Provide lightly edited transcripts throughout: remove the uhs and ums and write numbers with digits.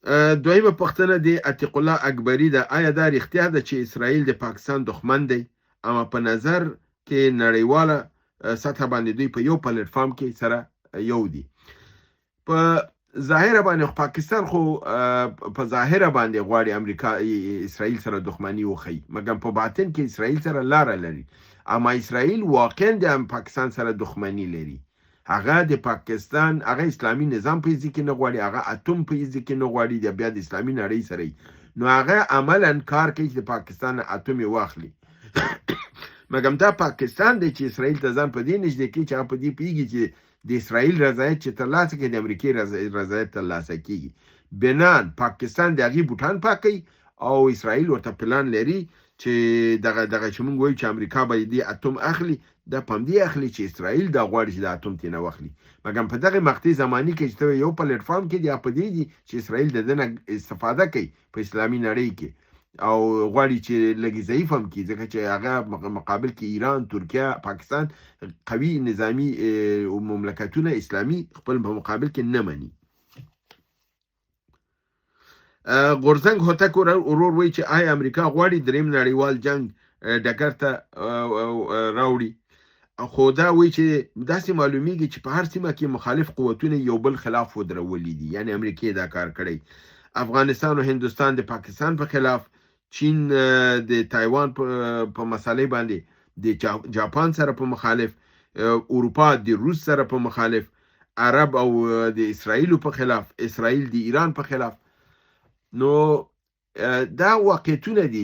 دویمه پوښتنه د عتیق الله اکبري ده، آیا دا رښتیا ده چې اسرائیل د پاکستان دښمن دی؟ اما په نظر کې نړیواله سطح باندې دوی په یو پلیټ فارم کې سره یو دي. په ظاهر باندې پاکستان خو په ظاهر باندې غواړي امریکا اسرائیل سره دښمنی وخی، مګر په باطن کې اسرائیل سره لار لري. اما اسرائیل واقعا د پاکستان سره دښمنی لري. هغه د پاکستان هغه اسلامي نظام په ځکه نه غواړي، هغه اتم په ځکه نه غواړي د بیا د اسلامي نړۍ سره. نو هغه عملاً کار کوي چې پاکستان اتم واخلي. مګر دا پاکستان دی چې اسرائیل ته ځان په دې نږدې کوي چې هغه په دې پیږي چې د اسرائیل رضایت چې ترلاسه کړي د امریکای رضایت ترلاسه کیږي. بنان پاکستان د هغې بوټان پاکوي او اسرائیل ورته پلان لري چې دغه چې موږ وایو چې امریکا به دې اتم اخلي، دا په همدې اخلي چې اسرائیل دا غواړي چې د اتم ترېنه واخلي. مګر په دغه مقطعي زماني کې چې یو پلیټ فارم کې دی په دې دي چې اسرائیل د دې نه استفاده کوي په اسلامي نړۍ کې او غواړي چې لږ ضعیف هم کړي، ځکه چې هغه مقابل کې ایران، ترکیه، پاکستان قوي نظامی مملکتونه اسلامي خپل په مقابل کې نه مني. غورزنګ هوتک ورور وایي چې آیا امریکا غواړي دریم نړیوال جنگ ډګر ته راوړي؟ خو دا وایي چې داسې معلومیږي چې په هر سیمه کې مخالف قوتونه یو بل خلاف ودرولي دي، یعنی امریکا دا کار کړی. افغانستان او هندوستان د پاکستان په خلاف، چین د تایوان په مسالې باندې د جاپان سره په مخالف، اروپا د روس سره په مخالف، عرب او د اسرائیل په خلاف، اسرائیل د ایران په خلاف. نو دا واقعیتونه دي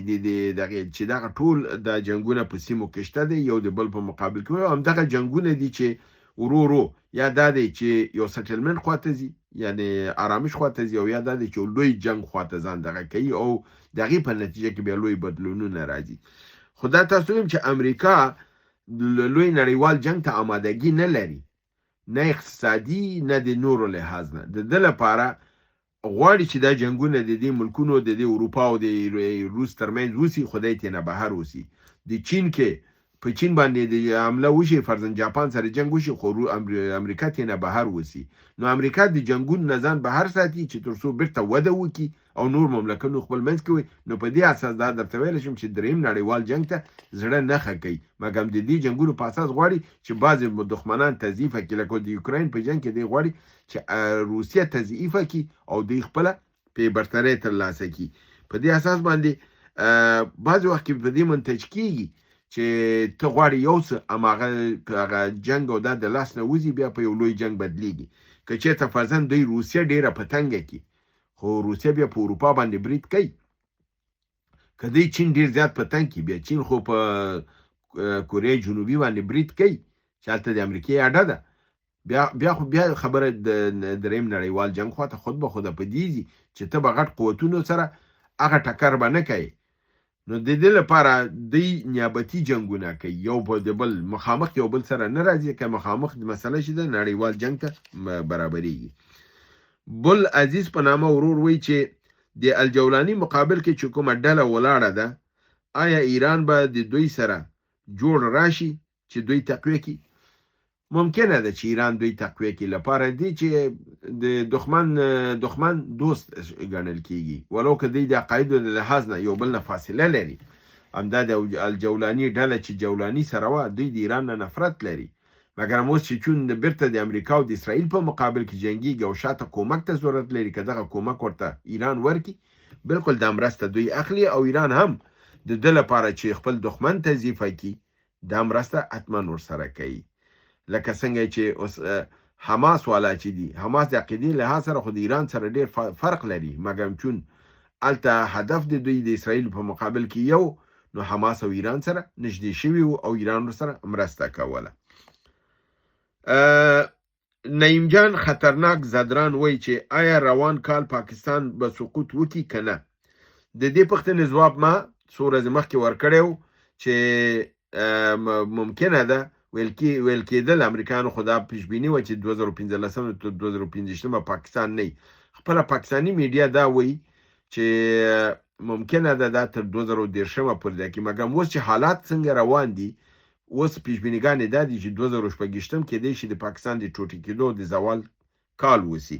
دغه چې دغه ټول د جنگونه په سیمو کې شته دي، یو د بل په مقابل کې. هم دغه جنگونه دي چې ورو یا دا دی چې یو سټلمنت خواته ځي، یعنی آرامش خواته ځي، او یا دا دی چې لوی جنگ خواته ځان دغه کوي او دغه په نتیجه کې بیا لوی بدلونونه راځي. خو دا تاسو ویم چې امریکا لوی نړیوال جنگ ته آمادګي نه لري، نه اقتصادي نه د نورو لحاظ نه. د دې لپاره غواړي چې دا جنگونه د دې ملکونو د اروپا او د روس ترمنځ وسی، خدای ته نه بهر وسی. د چین کې په چین باندې د حمله وشي، فرضاً جاپان سره جنگ وشي، خو امریکا ته نه بهر وسی. نو امریکا د جنگون نه ځان بهر ساتي چې تر څو بیرته وده وکړي او نور مملکتونه خپل منځ کوي. نو په دې اساس دا درته ویل شم چې دریم نړیوال جنگ ته زړه نه ښه کوي، مګر د دې جنگونو په اساس غواړي چې بعضې دښمنان تضعیف کړي. لکه د یوکراین په جنگ کې دی غواړي چې روسیه تضعیف کړي او دوی خپله په برترۍ ترلاسه کړي. په دې اساس باندې بعضې وخت کې په دې منتج کېږي چې ته غواړي یو څه، اما هغه جنگ او دا د لاس نه وځي، بیا په یو لوی جنگ بدلیږي. که چېرته فرضاً دوی روسیه ډېره په تنګه کړي، خو روسیه بیا په اروپا باندې برید کوي. که دوی چین ډېر زیات په تنګ کړي، بیا چین خو په کوریا جنوبي باندې برید کوي چې هلته د امریکې اډه ده. بیا خبره د دریم نړیوال جنگ خواته خود به خوده په دې ځي چې ته به غټ قوتونو سره هغه ټکر به نه کوي. نو د دې لپاره دوی نیابتي جنگونه کوي، یو د بل مخامخ یو بل سره نه راځي. که مخامخ د مسله شي د نړیوال جنگ ته برابرېږي. بل عزیز په نامه ورور وایي چې د الجولاني مقابل کې چې کومه ډله ولاړه ده، آیا ایران به د دوی سره جوړ راشي چې دوی تقویه کړي؟ ممکنه ده چې ایران دوی تقویه کړي، لپاره دی چې د دښمن دوست ګڼل کیږي، ولو که دوی د عقایدو د لحاظ نه یو بل نه فاصله لري. همدا د الجولاني ډله چې جولاني سره وه، دوی د ایران نه نفرت لري. مګر اوس چې چون بیرته د امریکا او د اسرائیل په مقابل کې جنګیږي او شاته کومک ته ضرورت لري، که دغه کومک ورته ایران ورکړي، بالکل دا مرسته دوی اخلي. او ایران هم د ده لپاره چې خپل دښمن تضعیف کړي، دا مرسته حتما ورسره کوي. لکه څنګه چې اوس حماس والا چې دي، حماس د عقیدې لحاظ سره خو د ایران سره ډېر فرق لري، مګر چون هلته هدف د دوی د اسرائیل په مقابل کې یو، نو حماس او ایران سره نږدې شوي وو او ایران ورسره مرسته کوله. نعیم جان خطرناک زدران وایي چې آیا روان کال پاکستان به سقوط وکړي که نه؟ د دې پوښتنې ځواب ما څو ورځې مخکې ورکړی و چې ممکنه ده ویل کېدل امریکایانو خو دا پیشبیني وه چې 2015 تر 2015 پاکستان نه وي. خپله پاکستاني میډیا دا وایي چې ممکنه ده دا تر 2013 پورې ده کې. مګر اوس چې حالات څنګه روان دي، اوس پیشبینیګانې دا دي چې 2016 کېدای شي د پاکستان د ټوټې کېدو د زوال کال وسی.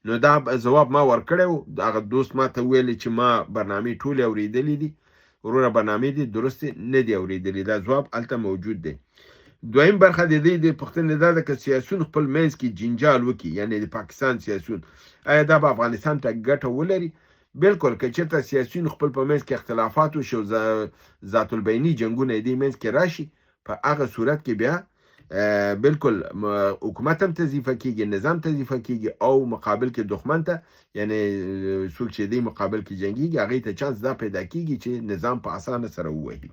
نو دا ځواب ما ورکړی و. هغه دوست ما ته ویلې چې ما برنامې ټولې اورېدلې دي. وروره برنامې دي درستې نه دي اورېدلې. دا ځواب هلته موجود دی. دویم برخه د دې د پوښتنې دا ده که سیاسون خپل منځ کې جنجال وکړي، یعنې د پاکستان سیاسون، آیا دا به افغانستان ته ګټه ولري؟ بالکل که چېرته سیاسیون خپل په منځ کې اختلافات وشي او ذات البیني جنګونه د دې منځ کې راشي، په هغه صورت کې بیا بالکل حکومت هم تضعیفه کیږي، نظام تضعیفه کیږي او مقابل کې دښمن ته، یعنی څوک چې دې مقابل کې جنګیږي هغې ته چانس دا پیدا کیږي چې نظام په اسانه سره ووهي.